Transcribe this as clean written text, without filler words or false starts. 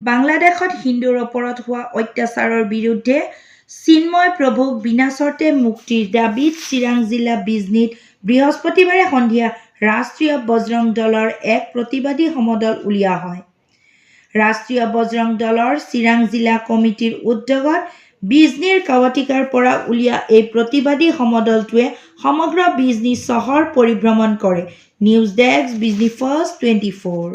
বাংলাদেশত হিন্দুৰ ওপৰত হোৱা অত্যাচাৰৰ বিৰুদ্ধে চিন্ময় প্ৰভুক বিনাচৰ্তে মুক্তিৰ দাবীত চিৰাং জিলা বিজনীত বৃহস্পতিবাৰে সন্ধিয়া ৰাষ্ট্ৰীয় বজৰং দলৰ এক প্ৰতিবাদী সমদল উলিওৱা হয়। ৰাষ্ট্ৰীয় বজৰং দলৰ চিৰাং জিলা কমিটিৰ উদ্যোগত বিজনীৰ কাৱাটিকাৰ পৰা উলিওৱা এই প্ৰতিবাদী সমদলটোৱে সমগ্ৰ বিজনী চহৰ পৰিভ্ৰমণ কৰে। News desk, Bijni first 24।